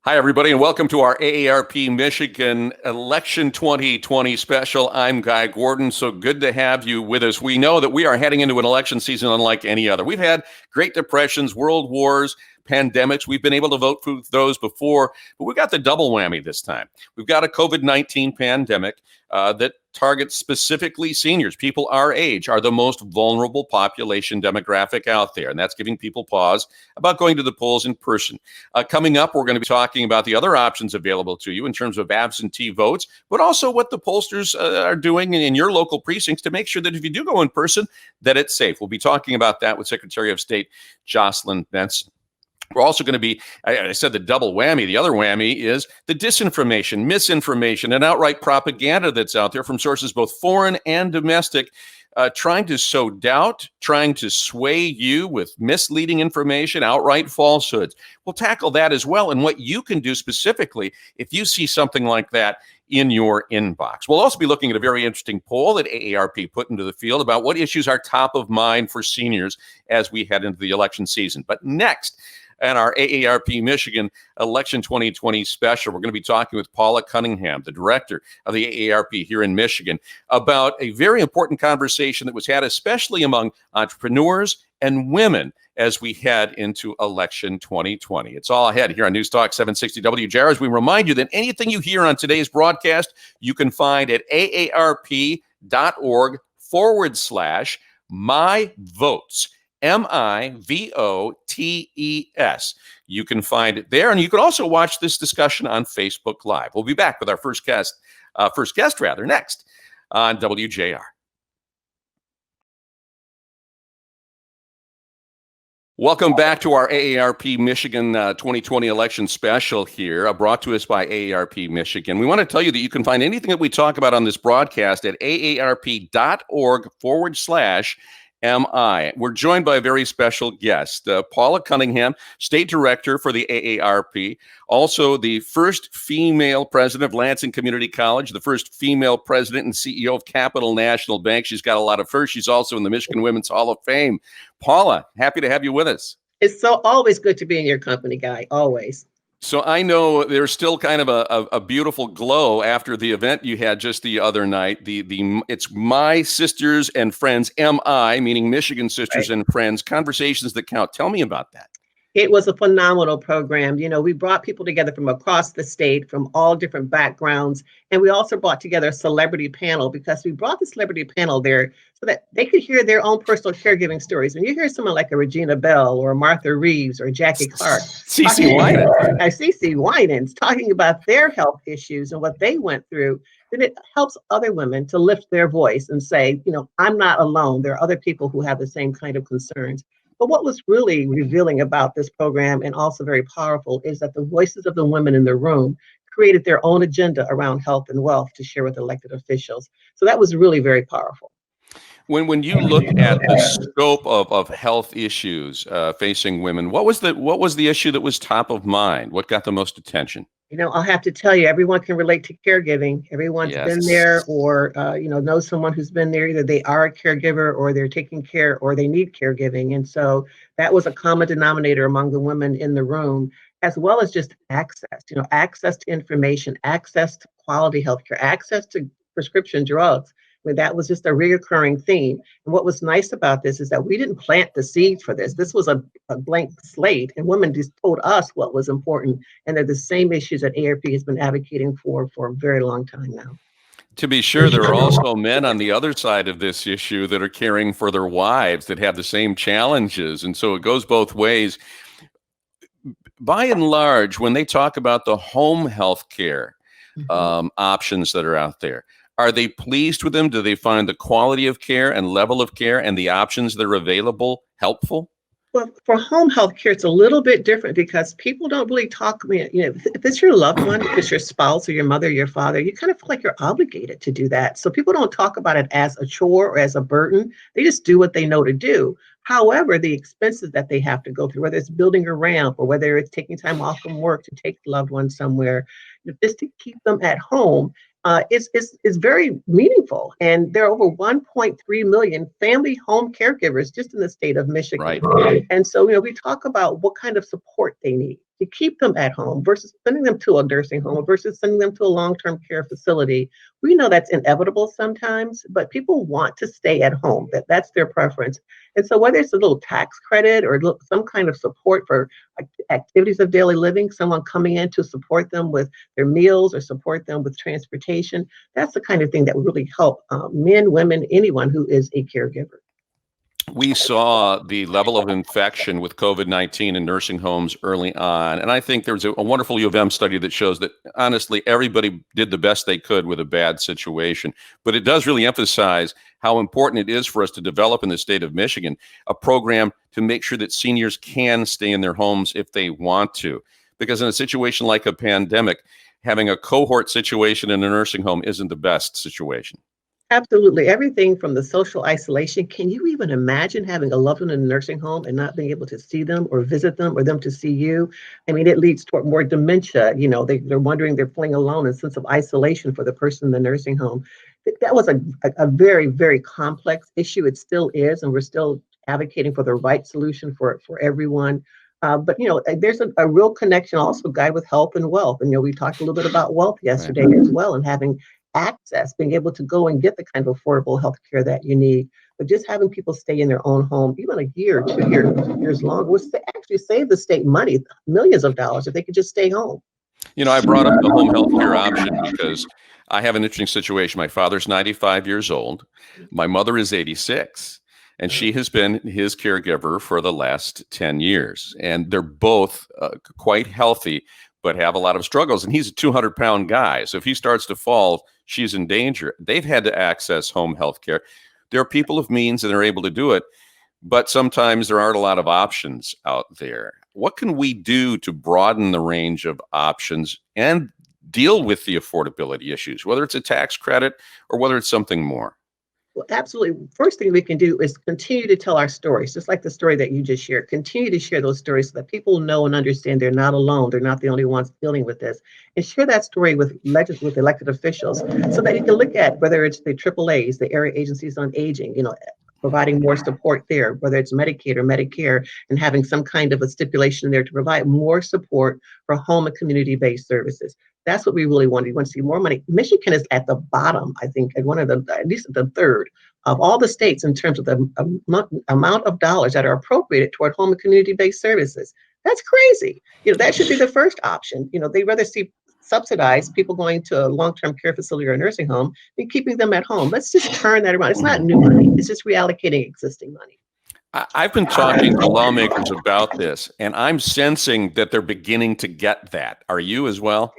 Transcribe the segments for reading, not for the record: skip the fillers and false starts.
Hi, everybody, and welcome to our AARP Michigan Election 2020 special. I'm Guy Gordon. So good to have you with us. We know that we are heading into an election season unlike any other. We've had Great Depressions, world wars, pandemics. We've been able to vote for those before, but we've got the double whammy this time. We've got a COVID-19 pandemic that targets specifically seniors. People our age are the most vulnerable population demographic out there, and that's giving people pause about going to the polls in person. Coming up, we're going to be talking about the other options available to you in terms of absentee votes, but also what the pollsters are doing in your local precincts to make sure that if you do go in person, that it's safe. We'll be talking about that with Secretary of State Jocelyn Benson. We're also going to be, I said the double whammy. The other whammy is the disinformation, misinformation, and outright propaganda that's out there from sources both foreign and domestic, trying to sow doubt, trying to sway you with misleading information, outright falsehoods. We'll tackle that as well and what you can do specifically if you see something like that in your inbox. We'll also be looking at a very interesting poll that AARP put into the field about what issues are top of mind for seniors as we head into the election season. But next, and our AARP Michigan Election 2020 special, we're going to be talking with Paula Cunningham, the director of the AARP here in Michigan, about a very important conversation that was had, especially among entrepreneurs and women as we head into election 2020. It's all ahead here on News Talk 760 WJR. As we remind you that anything you hear on today's broadcast, you can find at aarp.org/myvotes. MIVOTES. You can find it there, and you can also watch this discussion on Facebook Live. We'll be back with our first guest next on WJR. Welcome back to our AARP Michigan 2020 election special here, brought to us by AARP Michigan. We want to tell you that you can find anything that we talk about on this broadcast at aarp.org/MI. We're joined by a very special guest, Paula Cunningham, State Director for the AARP, also the first female president of Lansing Community College, the first female president and CEO of Capital National Bank. She's got a lot of firsts. She's also in the Michigan Women's Hall of Fame. Paula, happy to have you with us. It's so always good to be in your company, Guy, always. So I know there's still kind of a beautiful glow after the event you had just the other night. It's My Sisters and Friends, MI, meaning Michigan Sisters and Friends, Conversations That Count. Tell me about that. It was a phenomenal program. You know, we brought people together from across the state, from all different backgrounds. And we also brought together a celebrity panel because we brought the celebrity panel there so that they could hear their own personal caregiving stories. When you hear someone like a Regina Bell or Martha Reeves or Jackie Clark, CeCe Winans talking about their health issues and what they went through, then it helps other women to lift their voice and say, you know, I'm not alone. There are other people who have the same kind of concerns. But what was really revealing about this program and also very powerful is that the voices of the women in the room created their own agenda around health and wealth to share with elected officials. So that was really very powerful. When you look at the scope of health issues facing women, what was the issue that was top of mind? What got the most attention? You know, I'll have to tell you, everyone can relate to caregiving. Everyone's been there or, knows someone who's been there. Either they are a caregiver or they're taking care or they need caregiving. And so that was a common denominator among the women in the room, as well as just access, access to information, access to quality healthcare, access to prescription drugs. I mean, that was just a reoccurring theme. And what was nice about this is that we didn't plant the seeds for this. This was a blank slate, and women just told us what was important. And they're the same issues that AARP has been advocating for a very long time now. To be sure, there are also men on the other side of this issue that are caring for their wives that have the same challenges. And so it goes both ways. By and large, when they talk about the home health care options that are out there, are they pleased with them? Do they find the quality of care and level of care and the options that are available helpful? Well, for home health care, it's a little bit different because people don't really talk. If it's your loved one, if it's your spouse or your mother, your father, you kind of feel like you're obligated to do that. So people don't talk about it as a chore or as a burden. They just do what they know to do. However, the expenses that they have to go through, whether it's building a ramp or whether it's taking time off from work to take the loved one somewhere, just to keep them at home, is very meaningful. And there are over 1.3 million family home caregivers just in the state of Michigan. Right. And so, we talk about what kind of support they need. to keep them at home versus sending them to a nursing home versus sending them to a long-term care facility. We know that's inevitable sometimes, but people want to stay at home. That's their preference. And so whether it's a little tax credit or some kind of support for activities of daily living, someone coming in to support them with their meals or support them with transportation, that's the kind of thing that would really help men, women, anyone who is a caregiver. We saw the level of infection with COVID-19 in nursing homes early on. And I think there's a wonderful U of M study that shows that, honestly, everybody did the best they could with a bad situation. But it does really emphasize how important it is for us to develop in the state of Michigan a program to make sure that seniors can stay in their homes if they want to. Because in a situation like a pandemic, having a cohort situation in a nursing home isn't the best situation. Absolutely. Everything from the social isolation. Can you even imagine having a loved one in a nursing home and not being able to see them or visit them or them to see you? I mean, it leads toward more dementia. They're wondering, they're feeling alone, a sense of isolation for the person in the nursing home. That was a very, very complex issue. It still is, and we're still advocating for the right solution for everyone. But there's a real connection also, Guy, with health and wealth. And we talked a little bit about wealth yesterday as well, and having access, being able to go and get the kind of affordable health care that you need. But just having people stay in their own home, even a year, 2 years longer, would actually save the state money, millions of dollars, if they could just stay home. I brought up the home health care option because I have an interesting situation. My father's 95 years old. My mother is 86. And she has been his caregiver for the last 10 years. And they're both quite healthy, but have a lot of struggles. And he's a 200-pound guy. So if he starts to fall, she's in danger. They've had to access home health care. There are people of means and they're able to do it, but sometimes there aren't a lot of options out there. What can we do to broaden the range of options and deal with the affordability issues, whether it's a tax credit or whether it's something more? Well, absolutely. First thing we can do is continue to tell our stories, just like the story that you just shared. Continue to share those stories so that people know and understand they're not alone. They're not the only ones dealing with this. And share that story with elected officials so that you can look at whether it's the AAAs, the area agencies on aging, providing more support there, whether it's Medicaid or Medicare, and having some kind of a stipulation there to provide more support for home and community-based services. That's what we really want. We want to see more money. Michigan is at the bottom, I think, at at least the third of all the states in terms of the amount of dollars that are appropriated toward home and community-based services. That's crazy. That should be the first option. They'd rather see subsidize people going to a long-term care facility or a nursing home than keeping them at home. Let's just turn that around. It's not new money. It's just reallocating existing money. I've been talking to lawmakers about this, and I'm sensing that they're beginning to get that. Are you as well?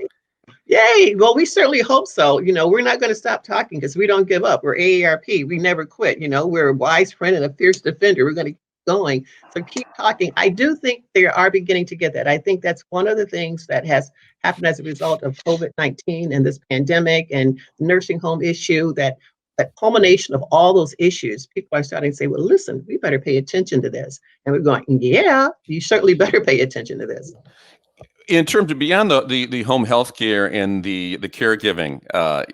Yay. Well, we certainly hope so. We're not going to stop talking because we don't give up. We're AARP. We never quit. We're a wise friend and a fierce defender. We're going to keep going. So keep talking. I do think they are beginning to get that. I think that's one of the things that has happened as a result of COVID-19 and this pandemic and the nursing home issue, that culmination of all those issues. People are starting to say, well, listen, we better pay attention to this. And we're going, yeah, you certainly better pay attention to this. In terms of beyond the home health care and the caregiving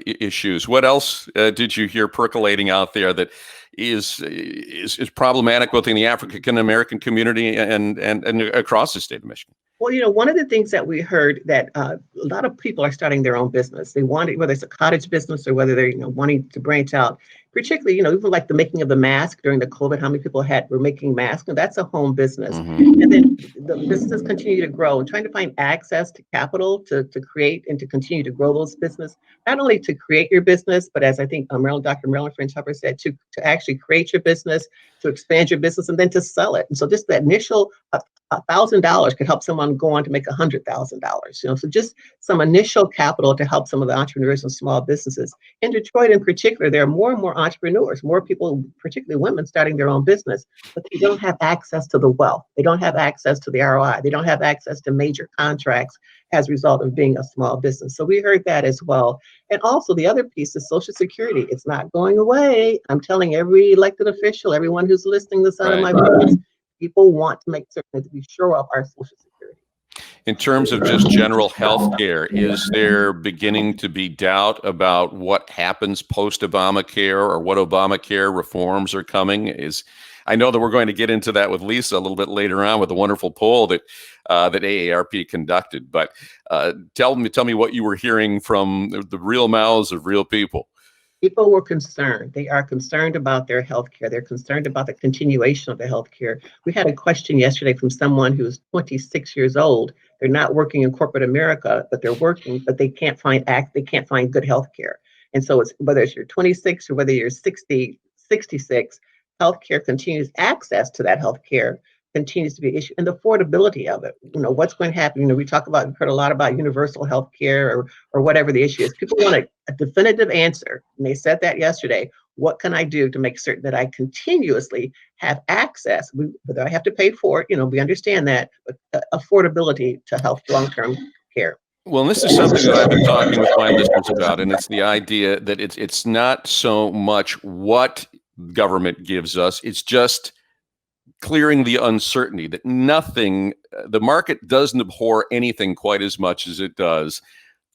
issues, what else did you hear percolating out there that is problematic within the African American community and across the state of Michigan? Well, one of the things that we heard that a lot of people are starting their own business. They want it, whether it's a cottage business or whether they're wanting to branch out. Particularly, even like the making of the mask during the COVID, how many people were making masks? And that's a home business. Mm-hmm. And then the businesses continue to grow and trying to find access to capital to create and to continue to grow those businesses. Not only to create your business, but as I think Dr. Marilyn French Hubbard said, to actually create your business, to expand your business, and then to sell it. And so just the initial $1,000 could help someone go on to make $100,000. So just some initial capital to help some of the entrepreneurs and small businesses. In Detroit, in particular, there are more and more entrepreneurs, more people, particularly women, starting their own business, but they don't have access to the wealth. They don't have access to the ROI. They don't have access to major contracts as a result of being a small business. So we heard that as well. And also the other piece is Social Security. It's not going away. I'm telling every elected official, everyone who's listening to the sound of my voice, people want to make certain that we shore up our Social Security. In terms of just general health care, is there beginning to be doubt about what happens post-Obamacare or what Obamacare reforms are coming? I know that we're going to get into that with Lisa a little bit later on with the wonderful poll that AARP conducted. But tell me what you were hearing from the real mouths of real people. People were concerned. They are concerned about their health care. They're concerned about the continuation of the health care. We had a question yesterday from someone who's 26 years old. They're not working in corporate America, but they're working, but they can't find good health care. And so it's whether it's you're 26 or whether you're 60, 66, healthcare continues, access to that healthcare continues to be an issue, and the affordability of it. What's going to happen? We've heard a lot about universal health care or whatever the issue is. People want a definitive answer, and they said that yesterday. What can I do to make certain that I continuously have access, whether I have to pay for it, we understand that, but affordability to health, long-term care. Well, and this is something that I've been talking with my listeners about, and it's the idea that it's not so much what government gives us, it's just clearing the uncertainty that the market doesn't abhor anything quite as much as it does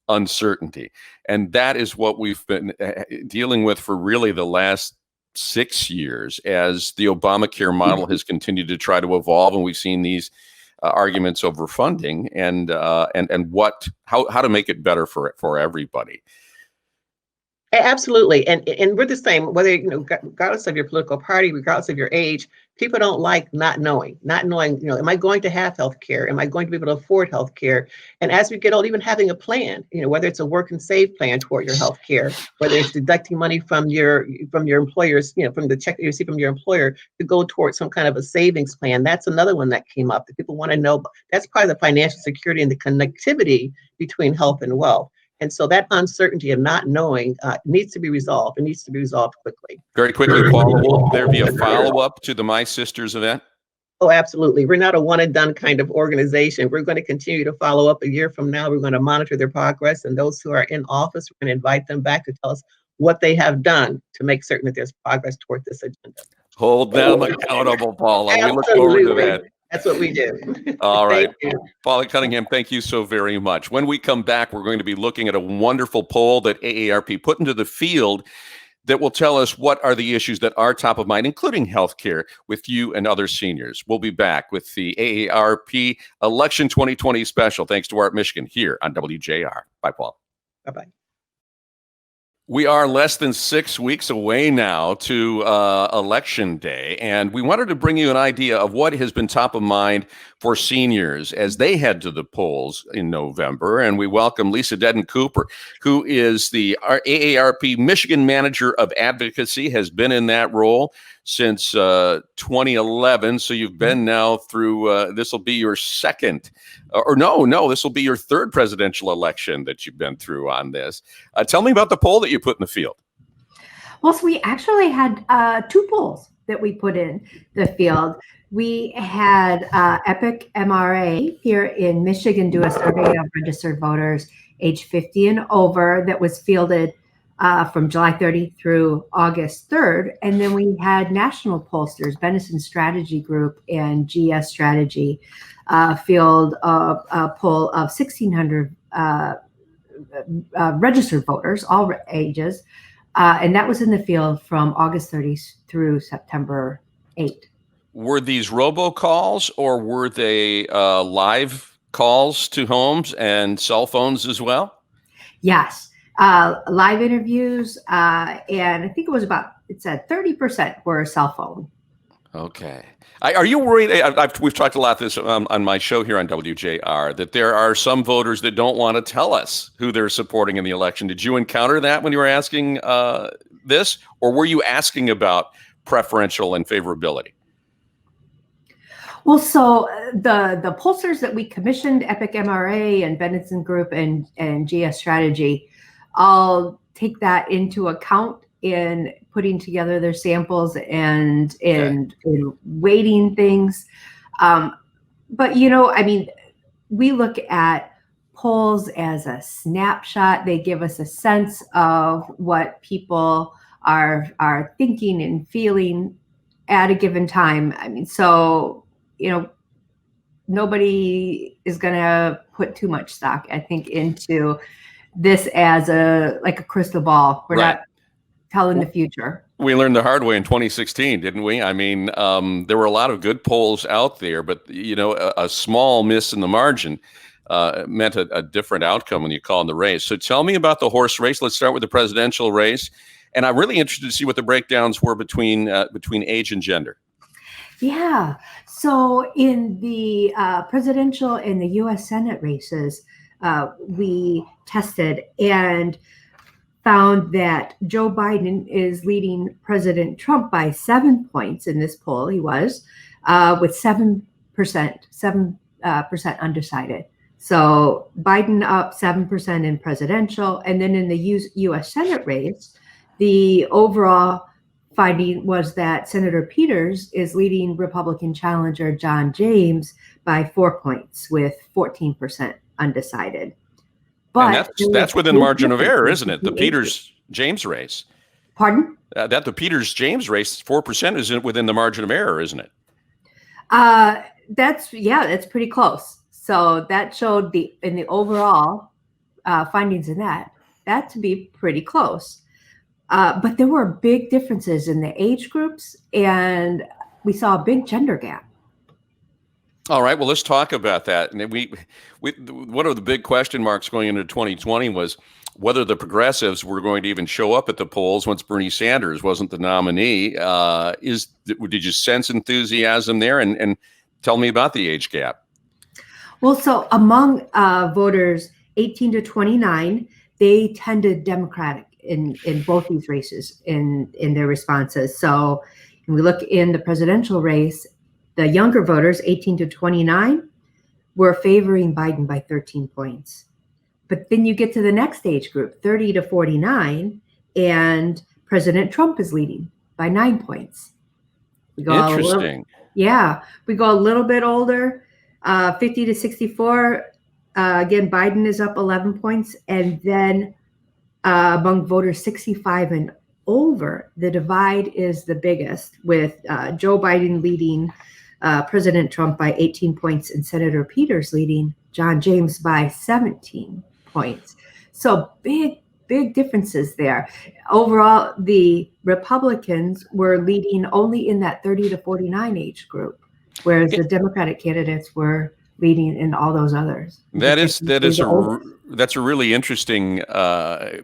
uncertainty. And that is what we've been dealing with for really the last 6 years as the Obamacare model has continued to try to evolve. And we've seen these arguments over funding and how to make it better for everybody. Absolutely. And we're the same, whether, regardless of your political party, regardless of your age, people don't like not knowing, am I going to have health care? Am I going to be able to afford health care? And as we get old, even having a plan, whether it's a work and save plan toward your health care, whether it's deducting money from your employer's, from the check that you receive from your employer to go towards some kind of a savings plan. That's another one that came up that people want to know. That's part of the financial security and the connectivity between health and wealth. And so that uncertainty of not knowing needs to be resolved. It needs to be resolved quickly. Very quickly, Paula, will there be a follow-up to the My Sisters event? Oh, absolutely. We're not a one and done kind of organization. We're going to continue to follow up a year from now. We're going to monitor their progress. And those who are in office, we're going to invite them back to tell us what they have done to make certain that there's progress toward this agenda. Hold them accountable, Paula. Absolutely. We look forward to that. That's what we do. All right. Paula Cunningham, thank you so very much. When we come back, we're going to be looking at a wonderful poll that AARP put into the field that will tell us what are the issues that are top of mind, including healthcare with you and other seniors. We'll be back with the AARP Election 2020 special, thanks to AARP Michigan, here on WJR. Bye, Paula. Bye-bye. We are less than 6 weeks away now to Election Day, and we wanted to bring you an idea of what has been top of mind for seniors as they head to the polls in November. And we welcome Lisa Dedden Cooper, who is the AARP Michigan Manager of Advocacy, has been in that role since 2011. So you've been now through, this will be your second, this will be your third presidential election that you've been through on this. Tell me about the poll that you put in the field. Well, so we actually had two polls that we put in the field. We had Epic MRA here in Michigan do a survey of registered voters age 50 and over that was fielded from July 30 through August 3rd. And then we had national pollsters, Benson Strategy Group and GS Strategy, field a poll of 1,600 registered voters, all ages. And that was in the field from August 30 through September 8. Were these robocalls or were they live calls to homes and cell phones as well? Yes. Live interviews, and I think it said 30% were cell phone. Okay. Are you worried? We've talked a lot this on my show here on WJR, that there are some voters that don't want to tell us who they're supporting in the election. Did you encounter that when you were asking this, or were you asking about preferential and favorability? Well, so the pollsters that we commissioned, Epic MRA and Benson Group and GS Strategy, I'll take that into account in putting together their samples and in weighting things. But, we look at polls as a snapshot. They give us a sense of what people are thinking and feeling at a given time. Nobody is going to put too much stock, I think, into this as a crystal ball. We're not telling the future. We learned the hard way in 2016, didn't we? I mean, there were a lot of good polls out there, but a small miss in the margin meant a different outcome when you call in the race. So tell me about the horse race. Let's start with the presidential race, and I'm really interested to see what the breakdowns were between age and gender. Yeah. So in the presidential and the U.S. Senate races, we tested and found that Joe Biden is leading President Trump by 7 points in this poll. He was with 7% undecided. So Biden up 7% in presidential, and then in the U.S. Senate race, the overall finding was that Senator Peters is leading Republican challenger John James by 4 points with 14% undecided. But and that's within margin of error, isn't it? The Peters-James race. Pardon? That the Peters-James race, 4% is within the margin of error, isn't it? That's pretty close. So that showed in the overall findings in that to be pretty close. But there were big differences in the age groups, and we saw a big gender gap. All right, well, let's talk about that. And one of the big question marks going into 2020 was whether the progressives were going to even show up at the polls once Bernie Sanders wasn't the nominee. Did you sense enthusiasm there? And tell me about the age gap. Well, so among voters 18 to 29, they tended Democratic in both these races in their responses. So when we look in the presidential race, the younger voters, 18 to 29, were favoring Biden by 13 points. But then you get to the next age group, 30 to 49, and President Trump is leading by 9 points. Interesting. We go a little bit older, 50 to 64. Again, Biden is up 11 points. And then among voters 65 and over, the divide is the biggest, with Joe Biden leading President Trump by 18 points and Senator Peters leading John James by 17 points. So big differences there. Overall, the Republicans were leading only in that 30 to 49 age group, whereas the Democratic candidates were leading in all those others. That's a really interesting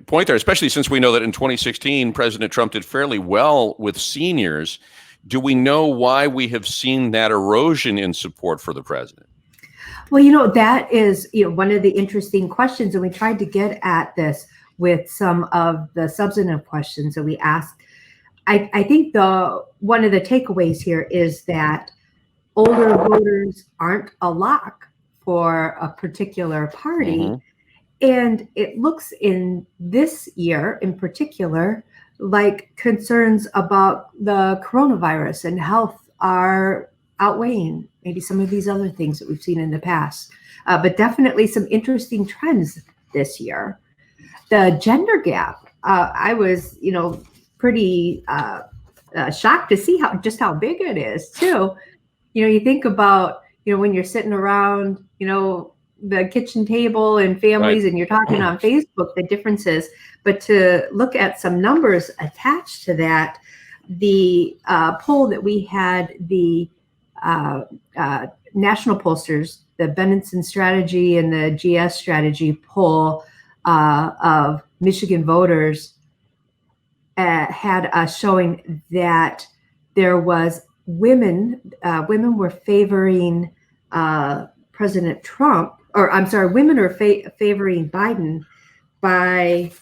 point there, especially since we know that in 2016, President Trump did fairly well with seniors. Do we know why we have seen that erosion in support for the president? Well, that is one of the interesting questions, and we tried to get at this with some of the substantive questions that we asked. I think one of the takeaways here is that older voters aren't a lock for a particular party. Mm-hmm. And it looks in this year in particular like concerns about the coronavirus and health are outweighing maybe some of these other things that we've seen in the past. But definitely some interesting trends this year. The gender gap, I was, pretty shocked to see how big it is too. You think about, when you're sitting around, the kitchen table and families, right, and you're talking on Facebook, the differences. But to look at some numbers attached to that, the poll that we had, the national pollsters, the Benson strategy and the GS strategy poll of Michigan voters had us showing that there was women were favoring President Trump, or I'm sorry, women are favoring Biden by,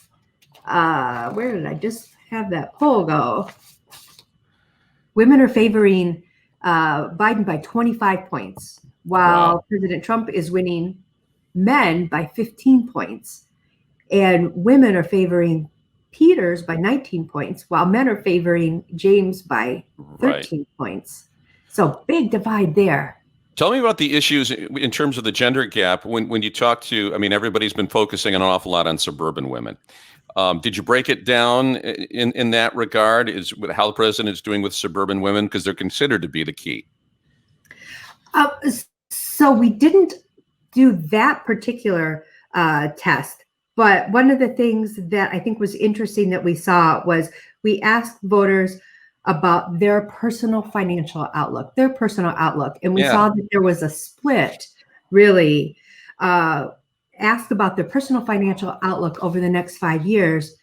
where did I just have that poll go? Women are favoring Biden by 25 points, while President Trump is winning men by 15 points. And women are favoring Peters by 19 points, while men are favoring James by 13 points. So big divide there. Tell me about the issues in terms of the gender gap. When you talk to, everybody's been focusing an awful lot on suburban women. Did you break it down in that regard? Is how the president is doing with suburban women, because they're considered to be the key? So we didn't do that particular test. But one of the things that I think was interesting that we saw was we asked voters about their personal financial outlook, And we saw that there was a split, really, asked about their personal financial outlook over the next 5 years.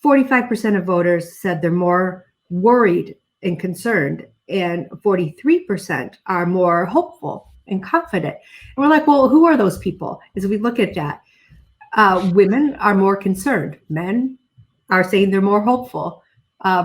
45% of voters said they're more worried and concerned, and 43% are more hopeful and confident. And we're like, well, who are those people? As we look at that, women are more concerned. Men are saying they're more hopeful.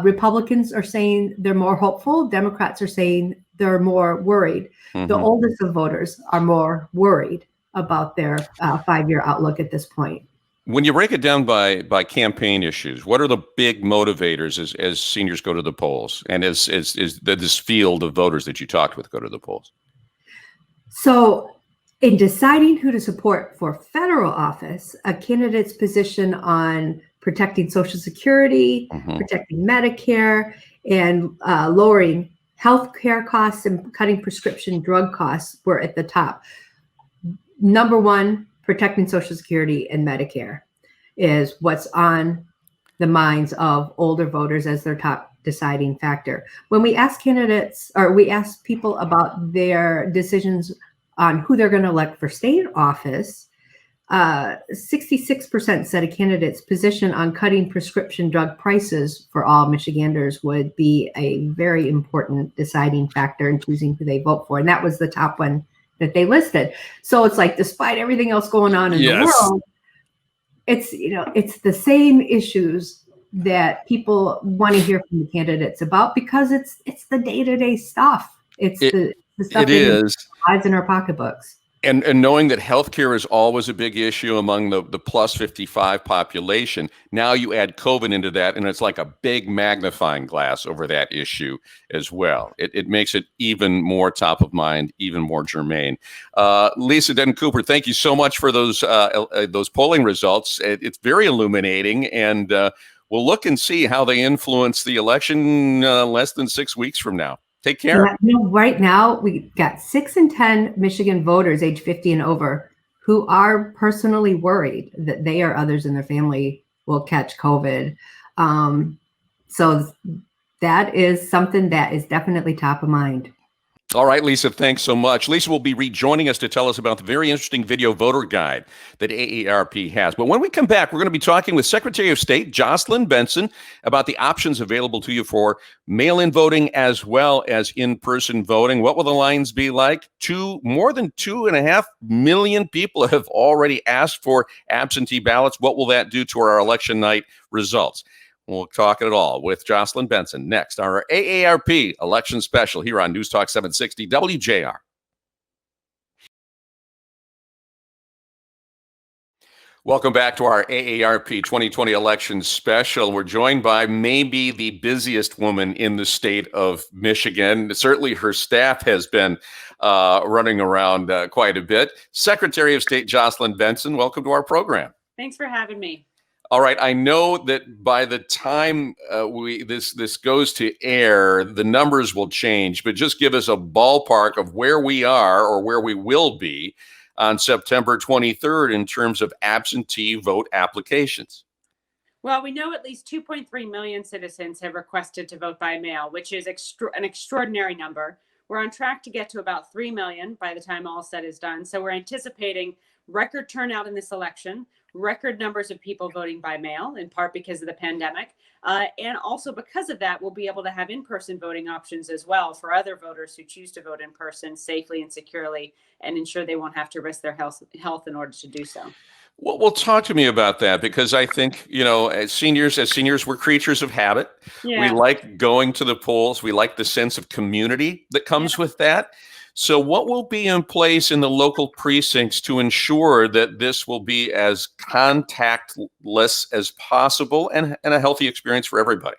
Republicans are saying they're more hopeful. Democrats are saying they're more worried. The oldest of voters are more worried about their 5-year outlook at this point. When you break it down by campaign issues, what are the big motivators as seniors go to the polls, and as this field of voters that you talked with go to the polls? So in deciding who to support for federal office, a candidate's position on protecting Social Security, protecting Medicare, and lowering health care costs and cutting prescription drug costs were at the top. Number one, protecting Social Security and Medicare is what's on the minds of older voters as their top deciding factor. When we ask candidates, or we ask people about their decisions on who they're going to elect for state office, 66% said a candidate's position on cutting prescription drug prices for all Michiganders would be a very important deciding factor in choosing who they vote for. And that was the top one that they listed. So it's like, despite everything else going on in the world, it's the same issues that people want to hear from the candidates about, because it's the day-to-day stuff. It's the stuff that lies in our pocketbooks. And knowing that healthcare is always a big issue among the plus 55 population, now you add COVID into that, and it's like a big magnifying glass over that issue as well. It makes it even more top of mind, even more germane. Lisa Dedden Cooper, thank you so much for those polling results. It's very illuminating, and we'll look and see how they influence the election less than 6 weeks from now. Take care. Yeah, right now, we've got 6 in 10 Michigan voters age 50 and over who are personally worried that they or others in their family will catch COVID. So that is something that is definitely top of mind. All right, Lisa, thanks so much. Lisa will be rejoining us to tell us about the very interesting video voter guide that AARP has. But when we come back, we're going to be talking with Secretary of State Jocelyn Benson about the options available to you for mail-in voting as well as in-person voting. What will the lines be like? More than 2.5 million people have already asked for absentee ballots. What will that do to our election night results? We'll talk it all with Jocelyn Benson next. Our AARP election special here on News Talk 760 WJR. Welcome back to our AARP 2020 election special. We're joined by maybe the busiest woman in the state of Michigan. Certainly her staff has been running around quite a bit. Secretary of State Jocelyn Benson, welcome to our program. Thanks for having me. All right. I know that by the time this goes to air, the numbers will change, but just give us a ballpark of where we are or where we will be on September 23rd in terms of absentee vote applications. Well, we know at least 2.3 million citizens have requested to vote by mail, which is an extraordinary number. We're on track to get to about 3 million by the time all said is done. So we're anticipating record turnout in this election, record numbers of people voting by mail, in part because of the pandemic. And also because of that, we'll be able to have in-person voting options as well for other voters who choose to vote in person safely and securely and ensure they won't have to risk their health in order to do so. Well, talk to me about that, because I think, as seniors, we're creatures of habit. Yeah. We like going to the polls. We like the sense of community that comes with that. So what will be in place in the local precincts to ensure that this will be as contactless as possible and a healthy experience for everybody?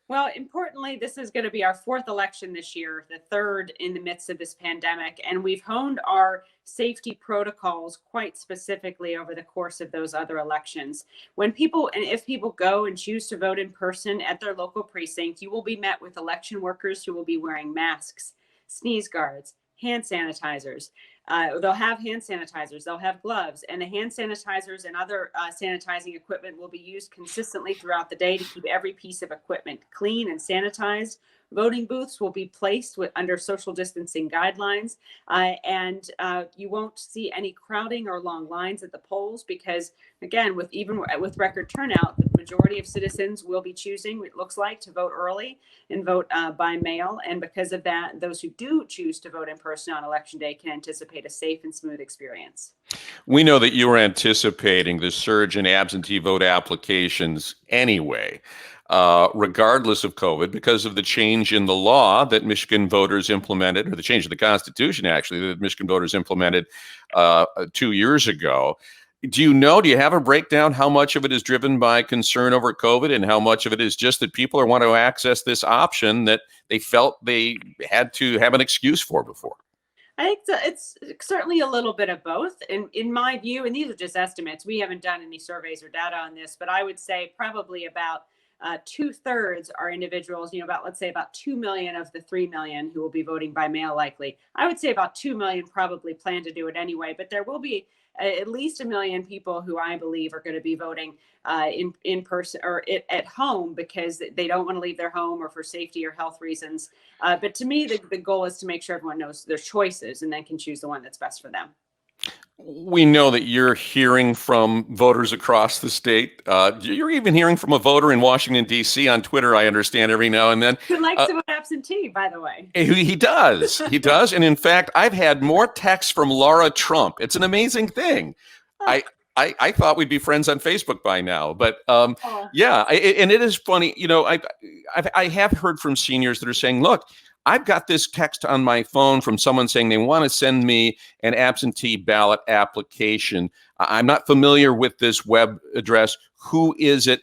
Well, importantly, this is going to be our 4th election this year, the 3rd in the midst of this pandemic, and we've honed our safety protocols quite specifically over the course of those other elections. If people go and choose to vote in person at their local precinct, you will be met with election workers who will be wearing masks, sneeze guards, hand sanitizers, They'll have hand sanitizers, they'll have gloves, and the hand sanitizers and other sanitizing equipment will be used consistently throughout the day to keep every piece of equipment clean and sanitized. Voting booths will be placed under social distancing guidelines, and you won't see any crowding or long lines at the polls because, again, with record turnout, the majority of citizens will be choosing, it looks like, to vote early and vote by mail. And because of that, those who do choose to vote in person on Election Day can anticipate a safe and smooth experience. We know that you were anticipating the surge in absentee vote applications anyway, regardless of COVID, because of the change in the law that Michigan voters implemented, or the change of the Constitution, actually, that Michigan voters implemented 2 years ago. Do you have a breakdown how much of it is driven by concern over COVID and how much of it is just that people want to access this option that they felt they had to have an excuse for before? I think it's certainly a little bit of both. In my view, and these are just estimates, we haven't done any surveys or data on this, but I would say probably about 2/3 are individuals, let's say about 2 million of the 3 million who will be voting by mail likely. I would say about 2 million probably plan to do it anyway, but there will be at least 1 million people who I believe are going to be voting in person or at home because they don't want to leave their home or for safety or health reasons. But to me, the goal is to make sure everyone knows their choices and then can choose the one that's best for them. We know that you're hearing from voters across the state. You're even hearing from a voter in Washington, D.C. on Twitter, I understand, every now and then. Who likes to vote absentee, by the way. He does. He does. And in fact, I've had more texts from Laura Trump. It's an amazing thing. I thought we'd be friends on Facebook by now. But yeah, and it is funny. I have heard from seniors that are saying, look, I've got this text on my phone from someone saying they want to send me an absentee ballot application. I'm not familiar with this web address. Who is it?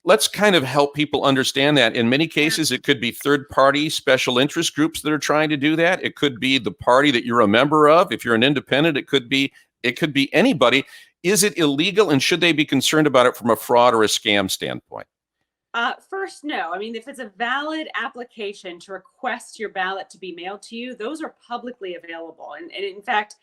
Let's kind of help people understand that. In many cases, it could be third-party special interest groups that are trying to do that. It could be the party that you're a member of. If you're an independent, it could be anybody. Is it illegal, and should they be concerned about it from a fraud or a scam standpoint? First, no. I mean, if it's a valid application to request your ballot to be mailed to you, those are publicly available. And in fact,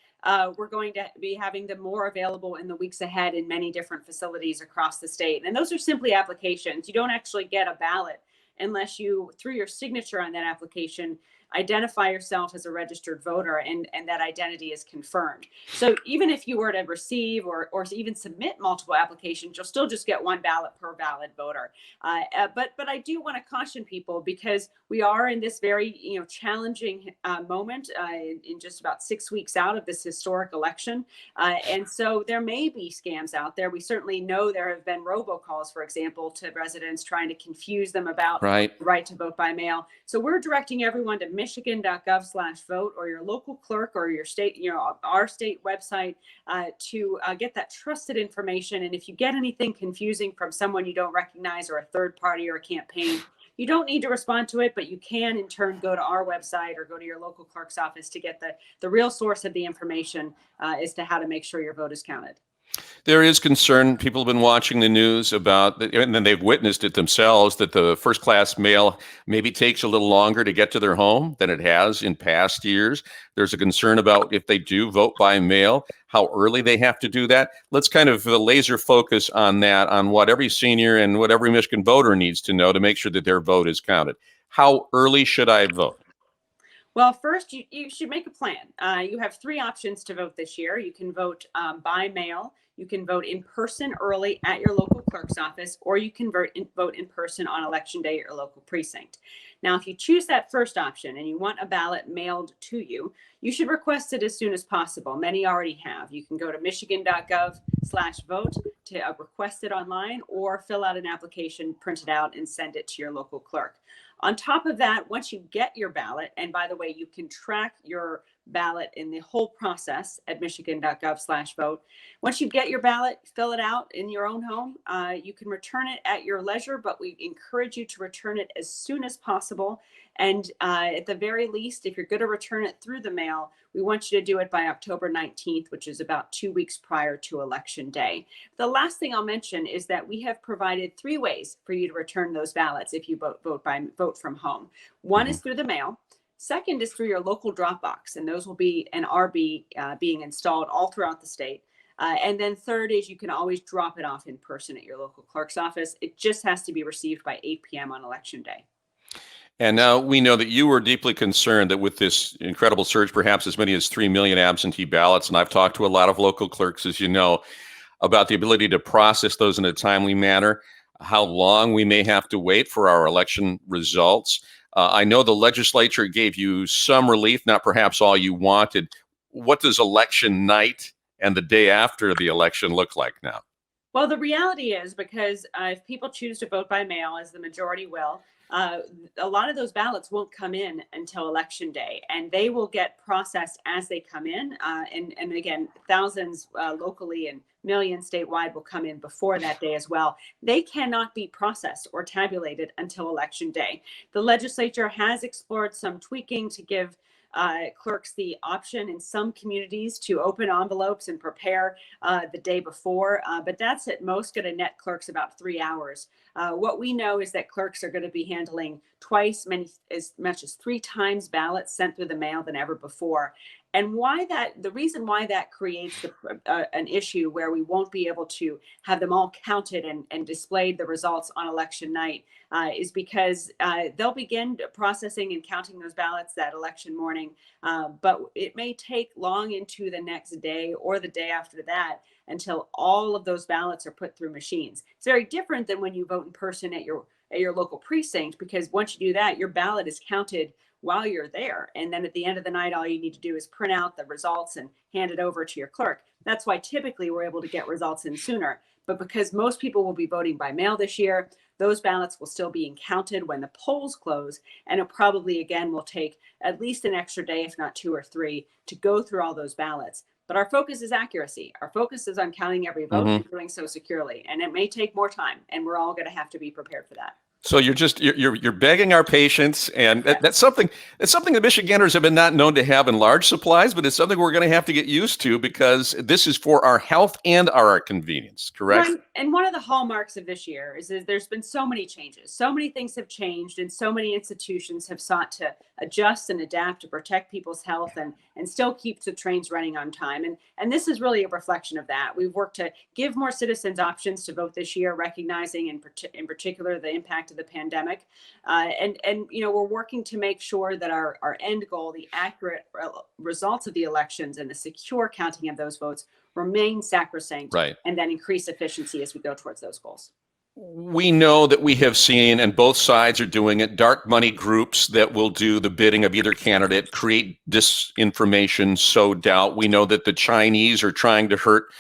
we're going to be having them more available in the weeks ahead in many different facilities across the state. And those are simply applications. You don't actually get a ballot unless you, through your signature on that application, identify yourself as a registered voter and that identity is confirmed. So even if you were to receive or even submit multiple applications, you'll still just get one ballot per valid voter. But I do want to caution people because we are in this very challenging moment in just about 6 weeks out of this historic election. And so there may be scams out there. We certainly know there have been robocalls, for example, to residents trying to confuse them about the right to vote by mail. So we're directing everyone to michigan.gov/vote or your local clerk or your state, our state website to get that trusted information. And if you get anything confusing from someone you don't recognize or a third party or a campaign, you don't need to respond to it, but you can in turn go to our website or go to your local clerk's office to get the real source of the information as to how to make sure your vote is counted. There is concern. People have been watching the news about, and then they've witnessed it themselves, that the first-class mail maybe takes a little longer to get to their home than it has in past years. There's a concern about if they do vote by mail, how early they have to do that. Let's kind of laser focus on that, on what every senior and what every Michigan voter needs to know to make sure that their vote is counted. How early should I vote? Well, first, you should make a plan. You have 3 options to vote this year. You can vote by mail. You can vote in person early at your local clerk's office, or you can vote in person on Election Day at your local precinct. Now, if you choose that first option and you want a ballot mailed to you, you should request it as soon as possible. Many already have. You can go to michigan.gov/vote to request it online or fill out an application, print it out, and send it to your local clerk. On top of that, once you get your ballot, and by the way, you can track your ballot in the whole process at michigan.gov/vote. Once you get your ballot, fill it out in your own home. You can return it at your leisure, but we encourage you to return it as soon as possible. And at the very least, if you're going to return it through the mail, we want you to do it by October 19th, which is about 2 weeks prior to Election Day. The last thing I'll mention is that we have provided 3 ways for you to return those ballots if you vote from home. One is through the mail. Second is through your local drop box, and those will be and are being installed all throughout the state. And then third is you can always drop it off in person at your local clerk's office. It just has to be received by 8 p.m. on election day. And now we know that you were deeply concerned that with this incredible surge, perhaps as many as 3 million absentee ballots, and I've talked to a lot of local clerks, as you know, about the ability to process those in a timely manner, how long we may have to wait for our election results. I know the legislature gave you some relief, not perhaps all you wanted. What does election night and the day after the election look like now? Well, the reality is, because if people choose to vote by mail, as the majority will, a lot of those ballots won't come in until election day, and they will get processed as they come in. And again, thousands locally and millions statewide will come in before that day as well. They cannot be processed or tabulated until election day. The legislature has explored some tweaking to give clerks the option in some communities to open envelopes and prepare the day before, but that's at most going to net clerks about 3 hours. What we know is that clerks are going to be handling as much as 3 times ballots sent through the mail than ever before. And the reason why that creates an issue where we won't be able to have them all counted and displayed the results on election night is because they'll begin processing and counting those ballots that election morning. But it may take long into the next day or the day after that until all of those ballots are put through machines. It's very different than when you vote in person at your local precinct, because once you do that, your ballot is counted while you're there. And then at the end of the night, all you need to do is print out the results and hand it over to your clerk. That's why typically we're able to get results in sooner. But because most people will be voting by mail this year, those ballots will still be counted when the polls close. And it probably, again, will take at least an extra day, if not 2 or 3, to go through all those ballots. But our focus is accuracy. Our focus is on counting every vote and doing so securely. And it may take more time, and we're all going to have to be prepared for that. So you're begging our patience, and that's something that Michiganders have been not known to have in large supplies, but it's something we're going to have to get used to, because this is for our health and our convenience, correct? Right. And one of the hallmarks of this year is that there's been so many changes. So many things have changed, and so many institutions have sought to adjust and adapt to protect people's health and still keep the trains running on time. And this is really a reflection of that. We've worked to give more citizens options to vote this year, recognizing in particular the impact of the pandemic. And we're working to make sure that our end goal, the accurate results of the elections and the secure counting of those votes, remain sacrosanct, right, and then increase efficiency as we go towards those goals. We know that we have seen, and both sides are doing it, dark money groups that will do the bidding of either candidate, create disinformation, sow doubt. We know that the Chinese are trying to hurt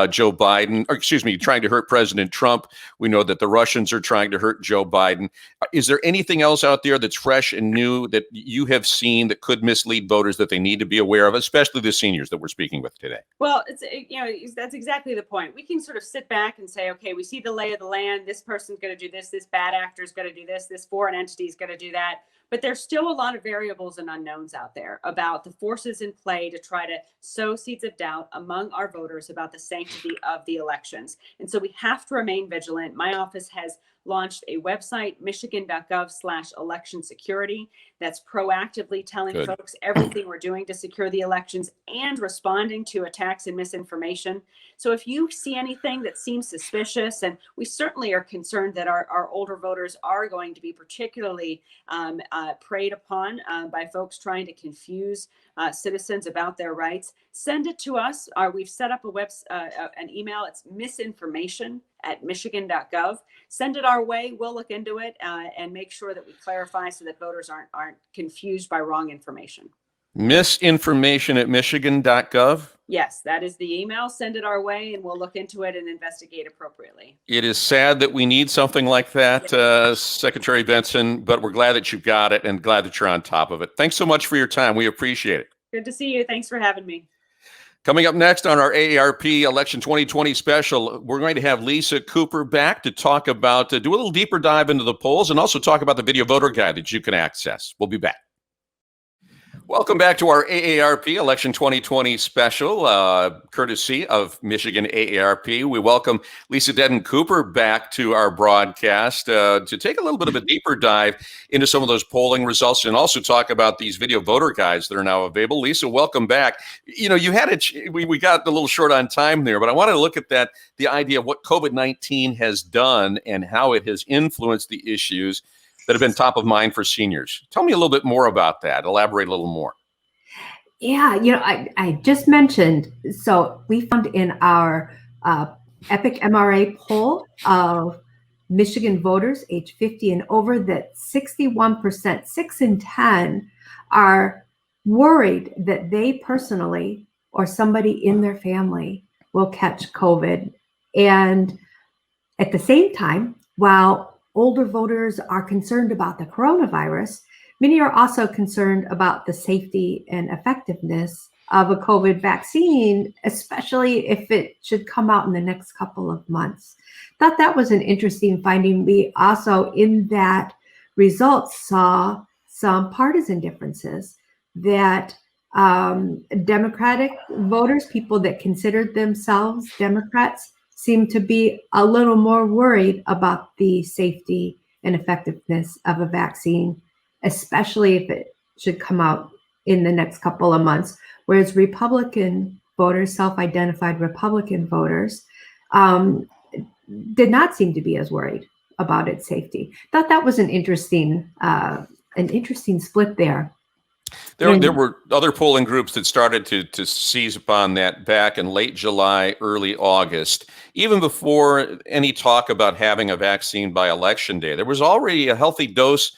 trying to hurt President Trump. We know that the Russians are trying to hurt Joe Biden. Is there anything else out there that's fresh and new that you have seen that could mislead voters that they need to be aware of, especially the seniors that we're speaking with today? Well, that's exactly the point. We can sort of sit back and say, okay, we see the lay of the land. This person's going to do this. This bad actor is going to do this. This foreign entity is going to do that. But there's still a lot of variables and unknowns out there about the forces in play to try to sow seeds of doubt among our voters about the sanctity of the elections. And so we have to remain vigilant. My office has launched a website, michigan.gov/election security, that's proactively telling folks everything we're doing to secure the elections and responding to attacks and misinformation. So if you see anything that seems suspicious, and we certainly are concerned that our older voters are going to be particularly preyed upon by folks trying to confuse citizens about their rights, send it to us. We've set up an email. It's misinformation@michigan.gov. Send it our way. We'll look into it and make sure that we clarify so that voters aren't confused by wrong information. Misinformation@michigan.gov? Yes, that is the email. Send it our way, and we'll look into it and investigate appropriately. It is sad that we need something like that, Secretary Benson, but we're glad that you've got it and glad that you're on top of it. Thanks so much for your time. We appreciate it. Good to see you. Thanks for having me. Coming up next on our AARP Election 2020 special, we're going to have Lisa Cooper back to talk about, do a little deeper dive into the polls and also talk about the video voter guide that you can access. We'll be back. Welcome back to our AARP Election 2020 special, courtesy of Michigan AARP. We welcome Lisa Dedden Cooper back to our broadcast to take a little bit of a deeper dive into some of those polling results and also talk about these video voter guides that are now available. Lisa, welcome back. You know, you had we got a little short on time there, but I wanted to look at the idea of what COVID-19 has done and how it has influenced the issues that have been top of mind for seniors. Tell me a little bit more about that. Elaborate a little more. Yeah, I just mentioned, so we found in our EPIC MRA poll of Michigan voters age 50 and over that 61%, 6 in 10, are worried that they personally or somebody in their family will catch COVID. And at the same time, while older voters are concerned about the coronavirus, many are also concerned about the safety and effectiveness of a COVID vaccine, especially if it should come out in the next couple of months. Thought that was an interesting finding. We also, in that results, saw some partisan differences that Democratic voters, people that considered themselves Democrats, seem to be a little more worried about the safety and effectiveness of a vaccine, especially if it should come out in the next couple of months. Whereas Republican voters, self-identified Republican voters, did not seem to be as worried about its safety. Thought that was an interesting split there. There were other polling groups that started to seize upon that back in late July, early August, even before any talk about having a vaccine by Election Day. There was already a healthy dose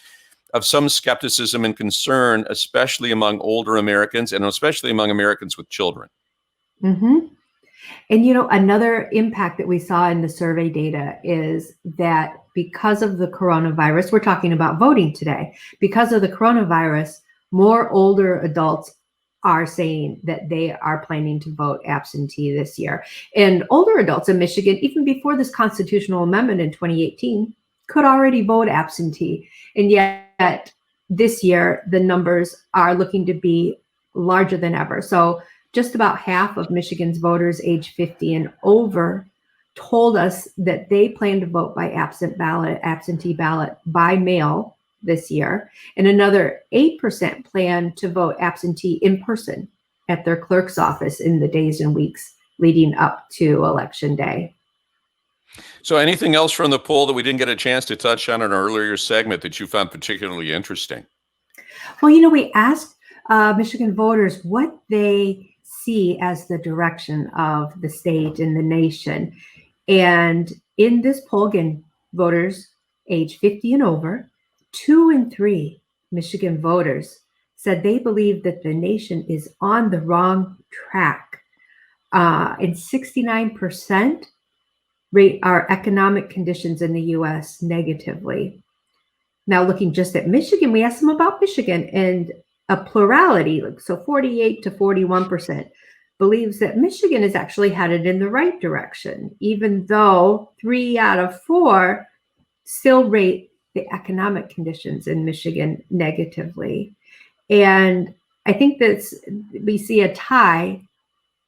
of some skepticism and concern, especially among older Americans and especially among Americans with children. Mm-hmm. And, another impact that we saw in the survey data is that because of the coronavirus, we're talking about voting today, because of the coronavirus, more older adults are saying that they are planning to vote absentee this year. And older adults in Michigan, even before this constitutional amendment in 2018, could already vote absentee. And yet this year, the numbers are looking to be larger than ever. So just about half of Michigan's voters age 50 and over told us that they plan to vote by absentee ballot by mail this year, and another 8% plan to vote absentee in person at their clerk's office in the days and weeks leading up to Election Day. So anything else from the poll that we didn't get a chance to touch on in our earlier segment that you found particularly interesting? Well, we asked Michigan voters what they see as the direction of the state and the nation. And in this poll, again, voters age 50 and over, 2 in 3 Michigan voters said they believe that the nation is on the wrong track. And 69% rate our economic conditions in the U.S. negatively. Now, looking just at Michigan, we asked them about Michigan, and a plurality, so 48 to 41%, believes that Michigan is actually headed in the right direction, even though 3 out of 4 still rate the economic conditions in Michigan negatively. And I think that we see a tie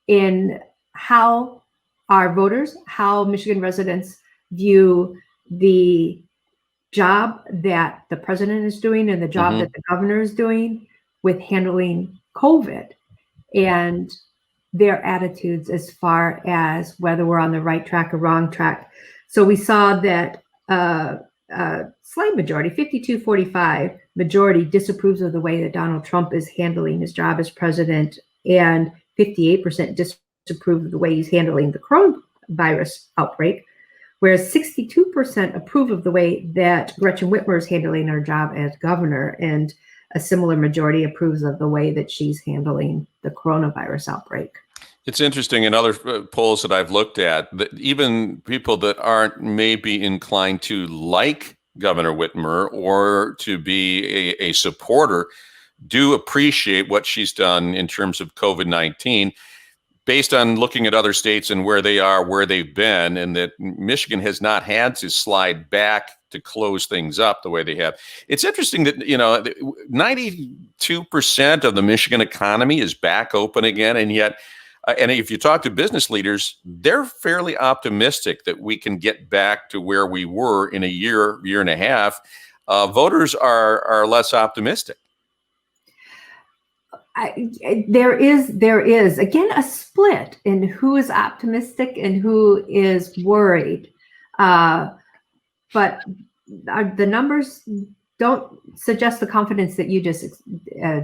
in how our voters, how Michigan residents view the job that the president is doing and the job that the governor is doing with handling COVID, and their attitudes as far as whether we're on the right track or wrong track. So we saw that slight majority, 52-45 majority, disapproves of the way that Donald Trump is handling his job as president, and 58% disapprove of the way he's handling the coronavirus outbreak, whereas 62% approve of the way that Gretchen Whitmer is handling her job as governor, and a similar majority approves of the way that she's handling the coronavirus outbreak. It's interesting in other polls that I've looked at that even people that aren't maybe inclined to like Governor Whitmer or to be a supporter do appreciate what she's done in terms of COVID-19 based on looking at other states and where they are, where they've been, and that Michigan has not had to slide back to close things up the way they have. It's interesting that, 92% of the Michigan economy is back open again. And yet, and if you talk to business leaders, they're fairly optimistic that we can get back to where we were in a year and a half. Voters are less optimistic. There is again a split in who is optimistic and who is worried, but the numbers don't suggest the confidence that you just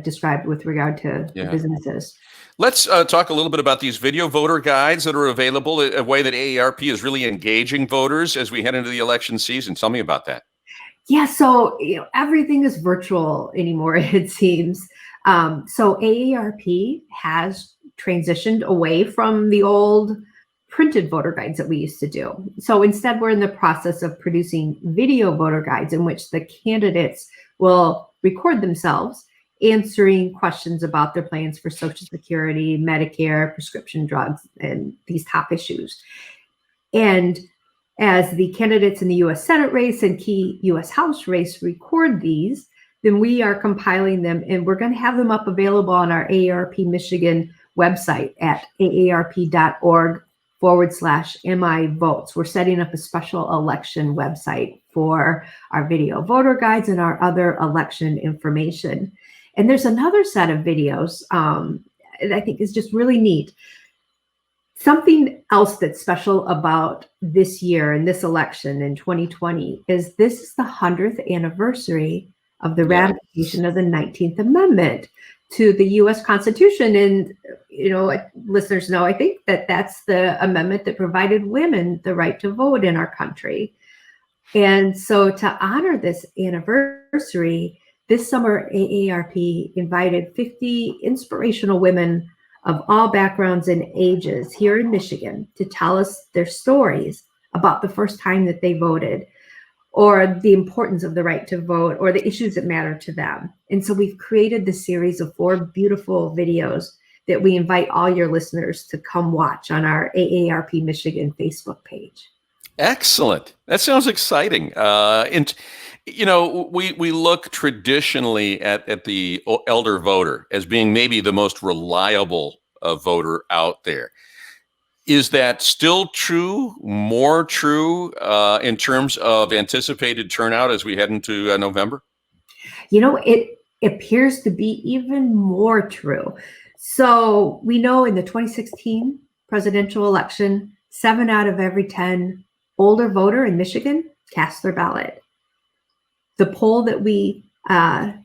described with regard to the businesses. Let's talk a little bit about these video voter guides that are available, a way that AARP is really engaging voters as we head into the election season. Tell me about that. Yeah, so everything is virtual anymore, it seems. So AARP has transitioned away from the old printed voter guides that we used to do. So instead, we're in the process of producing video voter guides in which the candidates will record themselves answering questions about their plans for Social Security, Medicare, prescription drugs, and these top issues. And as the candidates in the U.S. Senate race and key U.S. House race record these, then we are compiling them, and we're going to have them up available on our AARP Michigan website at aarp.org/MIVotes. We're setting up a special election website for our video voter guides and our other election information. And there's another set of videos that I think is just really neat. Something else that's special about this year and this election in 2020 is this is the 100th anniversary of the ratification of the 19th Amendment to the U.S. Constitution. And, listeners know, I think that that's the amendment that provided women the right to vote in our country. And so to honor this anniversary, this summer, AARP invited 50 inspirational women of all backgrounds and ages here in Michigan to tell us their stories about the first time that they voted, or the importance of the right to vote, or the issues that matter to them. And so we've created this series of 4 beautiful videos that we invite all your listeners to come watch on our AARP Michigan Facebook page. Excellent. That sounds exciting. And we look traditionally at the elder voter as being maybe the most reliable voter out there. Is that still true, more true in terms of anticipated turnout as we head into November? It appears to be even more true. So we know in the 2016 presidential election, 7 out of every 10 older voter in Michigan cast their ballot. The poll that we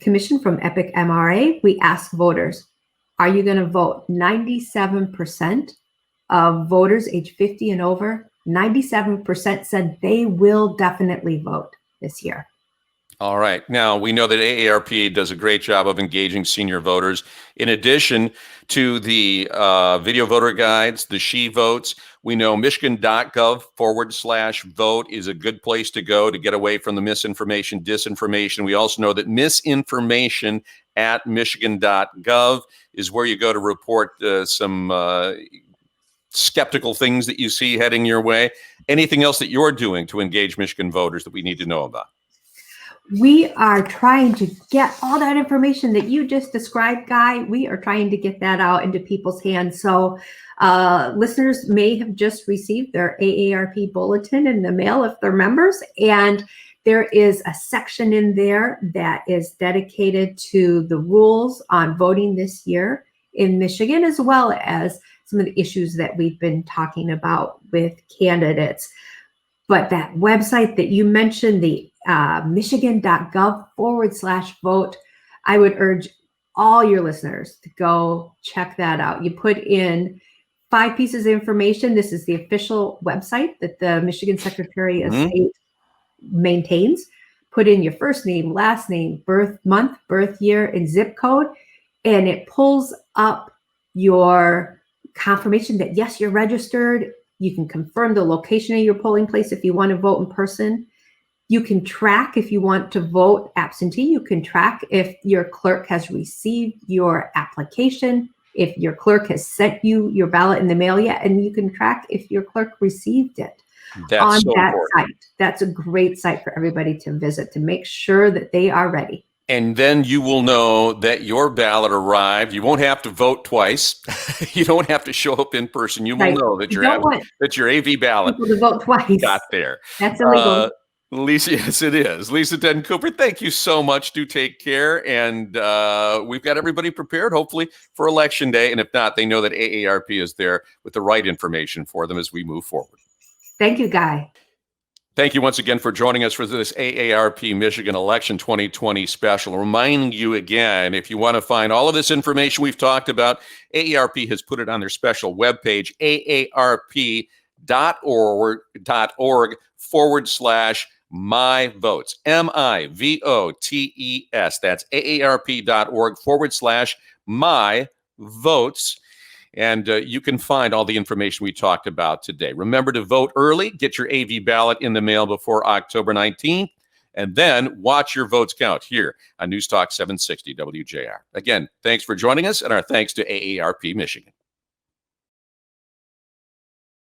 commissioned from Epic MRA, we asked voters, are you going to vote? 97% of voters age 50 and over, 97% said they will definitely vote this year. All right. Now, we know that AARP does a great job of engaging senior voters. In addition to the video voter guides, the She Votes, we know michigan.gov/vote is a good place to go to get away from the misinformation, disinformation. We also know that misinformation at michigan.gov is where you go to report some skeptical things that you see heading your way. Anything else that you're doing to engage Michigan voters that we need to know about? We are trying to get all that information that you just described, Guy. We are trying to get that out into people's hands. So listeners may have just received their AARP bulletin in the mail if they're members. And there is a section in there that is dedicated to the rules on voting this year in Michigan, as well as some of the issues that we've been talking about with candidates. But that website that you mentioned, the michigan.gov/vote, I would urge all your listeners to go check that out. You put in 5 pieces of information. This is the official website that the Michigan Secretary of State maintains. Put in your first name, last name, birth month, birth year, and zip code, and it pulls up your confirmation that, yes, you're registered. You can confirm the location of your polling place if you want to vote in person. You can track if you want to vote absentee. You can track if your clerk has received your application if your clerk has sent you your ballot in the mail yet, and you can track if your clerk received it That's on so that important. site. That's a great site for everybody to visit to make sure that they are ready. And then you will know that your ballot arrived. You won't have to vote twice. You don't have to show up in person. You will Right. know that You your don't want AV ballot people to vote twice. got there. That's illegal. Lisa, yes, it is. Lisa Dedden Cooper, thank you so much. Do take care. And we've got everybody prepared, hopefully, for Election Day. And if not, they know that AARP is there with the right information for them as we move forward. Thank you, Guy. Thank you once again for joining us for this AARP Michigan Election 2020 special. Reminding you again, if you want to find all of this information we've talked about, AARP has put it on their special webpage, aarp.org/myvotes, MIVOTES. That's aarp.org/myvotes. And you can find all the information we talked about today. Remember to vote early. Get your AV ballot in the mail before October 19th. And then watch your votes count here on News Talk 760 WJR. Again, thanks for joining us, and our thanks to AARP Michigan.